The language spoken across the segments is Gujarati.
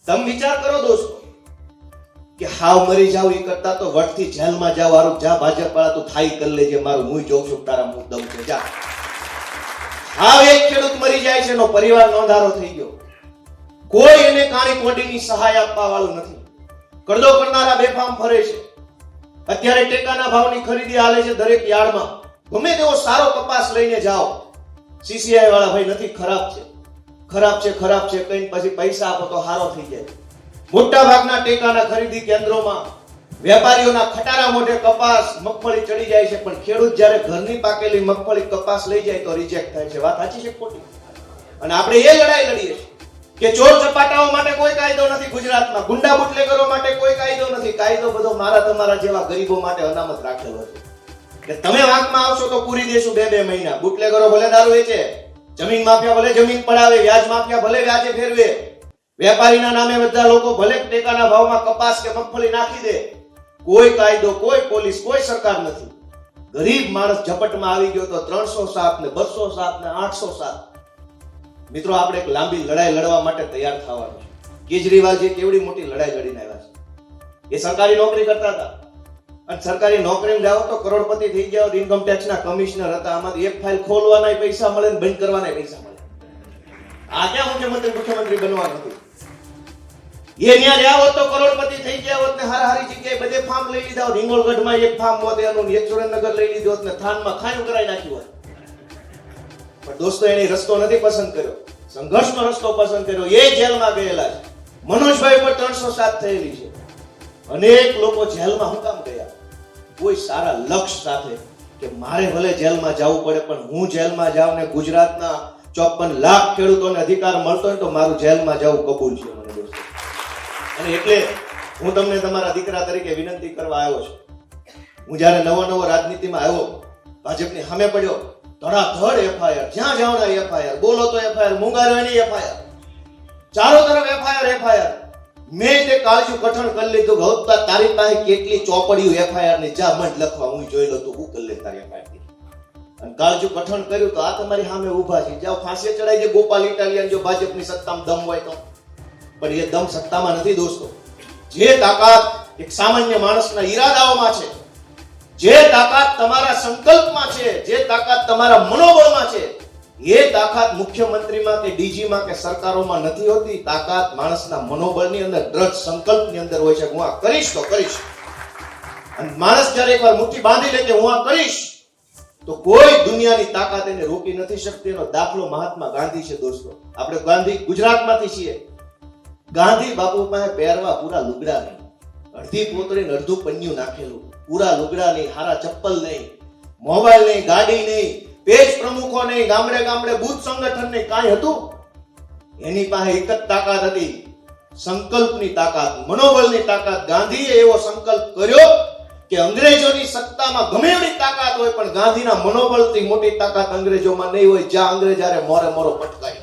તમે વિચાર કરો દોસ્તો કે હાવ મરી જાવ એ કરતા તો વટથી જેલમાં જાવ હારું જા ભાજપ વાળા તું થાઈ કરી લેજે મારું મુંહ જોઉં છું તારા મુંહ દમ છે જા. હાવ એક ખેડૂત મરી જાય છે એનો પરિવાર નોંધારો થઈ ગયો, કોઈ એને કાણી કોડીની સહાય આપવા વાળું નથી. કરદો કરનારા બેફામ ફરે છે. અત્યારે ટેકાના ભાવની ખરીદી હાલે છે દરેક યાર્ડમાં. ગમે તેવો સારો કપાસ લઈને જાઓ, સીસીઆઈ વાળા ભાઈ નથી ખરાબ છે કઈ પછી પૈસા આપો તો હારો થઈ જાય. મોટા ભાગના ટેકાના ખરીદી કેન્દ્રોમાં વેપારીઓના ખટારા મોઢે કપાસ મગફળી ચડી જાય છે, પણ ખેડૂત જ્યારે ઘરની પાકેલી મગફળી કપાસ લઈ જાય તો રિજેક્ટ થાય છે. વાત સાચી છે ખોટી? અને આપણે એ લડાઈ લડીએ છીએ કે ચોર ચપાટાઓ માટે કોઈ કાયદો નથી ગુજરાતમાં, ગુંડા બુટલેગરો માટે કોઈ કાયદો નથી. કાયદો બધો મારા તમારા જેવા ગરીબો માટે અનામત રાખેલો છે કે તમે વાંકમાં આવશો તો પૂરી દેશું 2-2 મહિના. બુટલેગરો ભલે દારૂ વેચે, જમીન માફિયા ભલે જમીન પડાવે, વ્યાજ માફિયા ભલે વ્યાજે ફેરવે, વેપારીના નામે બધા લોકો ભલે ટેકાના ભાવમાં કપાસ કે મગફળી નાખી દે, કોઈ કાયદો, કોઈ પોલીસ, કોઈ સરકાર નથી. ગરીબ માણસ ઝપટમાં આવી ગયો તો 307 ને 207 ને 807. મિત્રો આપણે એક લાંબી લડાઈ લડવા માટે તૈયાર થવાનું છે. કેજરીવાલજી કેવડી મોટી લડાઈ લડીને આવ્યા છે. એ સરકારી નોકરી કરતા હતા અને સરકારી નોકરીમાં જાઓ તો કરોડપતિ થઈ ગયા, ઇન્કમ ટેક્સના કમિશનર હતા. આમાંથી એક ફાઇલ ખોલવાના પૈસા મળે ને બંધ કરવાના પૈસા મળે. આ ક્યાં મુખ્યમંત્રી બનવાનું હતું? એ ન્યા રહ્યા હોત તો કરોડપતિ થઈ ગયા હોત ને હારી જગ્યાએ બધે ફાર્મ લઈ લીધા હોત. હિંગોળગઢમાં એક ફાર્મ હોત, એનું એક સુરેન્દ્રનગર લઈ લીધું હોત ને થાનમાં ખાયું કરાવી નાખ્યું હોત. પણ દોસ્તો એને રસ્તો નથી પસંદ કર્યો, સંઘર્ષનો રસ્તો પસંદ કર્યો. એ જેલમાં ગયેલા છે. મનોજભાઈ પર 307 થયેલી છે. અનેક લોકો જેલમાં હું કામ ગયા? કોઈ સારા લક્ષ્ય સાથે કે મારે ભલે જેલમાં જવું પડે પણ હું જેલમાં જાઉં ને ગુજરાતના 54 લાખ ખેડૂતોને અધિકાર મળતો હોય તો મારું જેલમાં જવું કબૂલ છે મને દોસ્તો. અને એટલે હું તમને તમારા દીકરા તરીકે વિનંતી કરવા આવ્યો છું. હું જ્યારે નવો રાજનીતિમાં આવ્યો, ભાજપની સામે પડ્યો, ધડાધડ એફઆઈઆર, જ્યાં જાઓ ને એફઆઈઆર, બોલો તો એફઆઈઆર, મુંગારવાની એફઆઈઆર, ચારો તરફ એફઆઈઆર. મેં તે કાળજું કઠણ કરી લીધું કે હવે તારી પાસે કેટલી ચોપડીઓ એફઆઈઆર ની જા મત લખવા, હું જોઈ લો તો હું કરી લે તારી એફઆઈઆર. અને કાળજું કઠણ કર્યું તો આ તમારી સામે ઊભા છે, જાઓ ફાંસીએ ચડાઈ દે ગોપાલ ઇટાલિયન જો ભાજપની સત્તામાં દમ હોય તો. પણ એ દમ સત્તામાં નથી દોસ્તો. જે તાકાત એક સામાન્ય માણસના ઈરાદાઓમાં છે, જે તાકાત તમારા સંકલ્પમાં છે, જે તાકાત તમારા મનોબળમાં છે, એ તાકાત મુખ્યમંત્રીમાં કે ડીજીમાં કે સરકારોમાં નથી હોતી. તાકાત માણસના મનોબળની અંદર, દ્રઢ સંકલ્પની અંદર હોય છે. હું આ કરીશ તો કરીશ. અને માણસ જ્યારે એકવાર મુઠ્ઠી બાંધી લે કે હું આ કરીશ તો કોઈ દુનિયાની તાકાત એને રોકી નથી શકતી. એનો દાખલો મહાત્મા ગાંધી છે દોસ્તો. આપણે ગાંધી ગુજરાતમાંથી છીએ. ગાંધી બાપુ પાસે પહેરવા પૂરા લુગડા નહીં, અડધી પોતળીને અડધું પન્યું નાખેલું, પૂરા લુગડા નહીં, હારા ચપ્પલ નહીં, મોબાઈલ નહીં, ગાડી નહીં, પેજ પ્રમુખો નહીં, ગામડે બુથ સંગઠન નહીં, કાંઈ હતું? એની પાસે એક જ તાકાત હતી, સંકલ્પની તાકાત, મનોબળની તાકાત. ગાંધીએ એવો સંકલ્પ કર્યો કે અંગ્રેજોની સત્તામાં ગમે એવી તાકાત હોય પણ ગાંધીના મનોબળથી મોટી તાકાત અંગ્રેજોમાં નહીં હોય. જ્યાં અંગ્રેજારે મોરે મોરો પટકાય.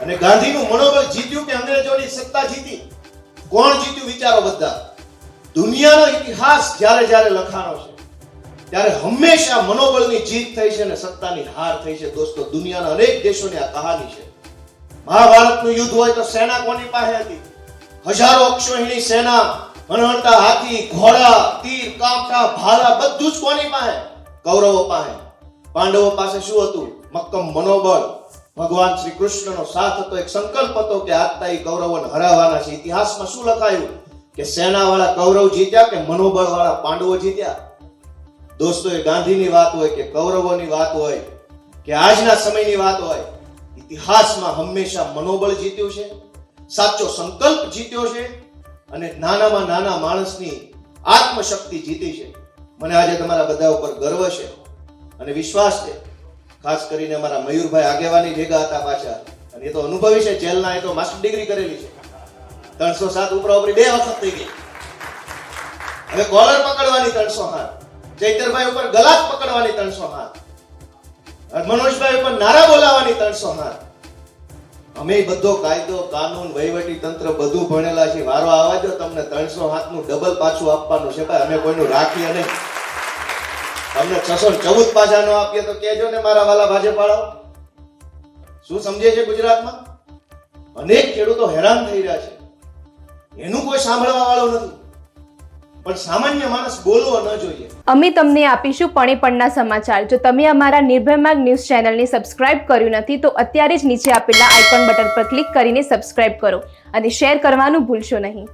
અને ગાંધીનું મનોબળ જીત્યું કે અંગ્રેજોની સત્તા જીતી? કોણ જીત્યું વિચારો બધા. દુનિયાનો ઇતિહાસ જ્યારે લખાણો છે ત્યારે હંમેશા મનોબળની જીત થઈ છે અને સત્તાની હાર થઈ છે દોસ્તો. દુનિયાના અનેક દેશોની આ કહાની છે. મહાભારતનું યુદ્ધ હોય તો સેના કોની પાસે હતી? હજારો અક્ષોહિણી સેના, વણવણતા હાથી, ઘોડા, તીર, કામઠા, ભાલા, બધું જ કોની પાસે? કૌરવો પાસે. પાંડવો પાસે શું હતું? મક્કમ મનોબળ, ભગવાન શ્રી કૃષ્ણનો સાથ હતો, એક સંકલ્પ હતો કે આજતા કૌરવોને હરાવવાના છે. ઇતિહાસમાં શું લખાયું કે સેનાવાળા કૌરવ જીત્યા કે મનોબળવાળા પાંડવો જીત્યા? દોસ્તો, એ ગાંધીની વાત હોય કે કૌરવોની વાત હોય કે આજના સમયની વાત હોય, ઇતિહાસમાં હંમેશા મનોબળ જીત્યું છે, સાચો સંકલ્પ જીત્યો છે અને નાનામાં નાના માણસની આત્મશક્તિ જીતી છે. મને આજે તમારા બધા ઉપર ગર્વ છે અને વિશ્વાસ છે. ખાસ કરીને અમારા મયુરભાઈ આગેવાની ભેગા હતા પાછા, અને એ તો અનુભવી છે, જેલના એ તો માસ્ટર ડિગ્રી કરેલી છે. 307 ઉપરી 2 વખત થઈ ગઈ. હવે કોલર પકડવાની 307, ચૈતરભાઈ ઉપર ગલાસ પકડવાની 307, મનોજભાઈ ઉપર નારા બોલાવવાની 307. અમે બધો કાયદો, કાનૂન, વહીવટી તંત્ર બધું ભણેલા છે. વારો આવવા દો, તમને 307 નું ડબલ પાછું આપવાનું છે. ભાઈ અમે કોઈનું રાખીએ નહીં. તમને 614 પાછા ન આપીએ તો કહેજો ને મારા વાલા ભાજપાળો. શું સમજે છે ગુજરાતમાં? અનેક ખેડૂતો હેરાન થઈ રહ્યા છે. એનું કોઈ સાંભળવા વાળો નથી, પણ સામાન્ય માણસ બોલવો ન જોઈએ. અમે તમને આપીશું પળેપળના સમાચાર. જો તમે અમારા નિર્ભય માર્ગ ન્યૂઝ ચેનલને સબસ્ક્રાઇબ કર્યું નથી તો અત્યારે જ નીચે આપેલા આઇકોન બટન પર ક્લિક કરીને સબસ્ક્રાઇબ કરો અને શેર કરવાનું ભૂલશો નહીં.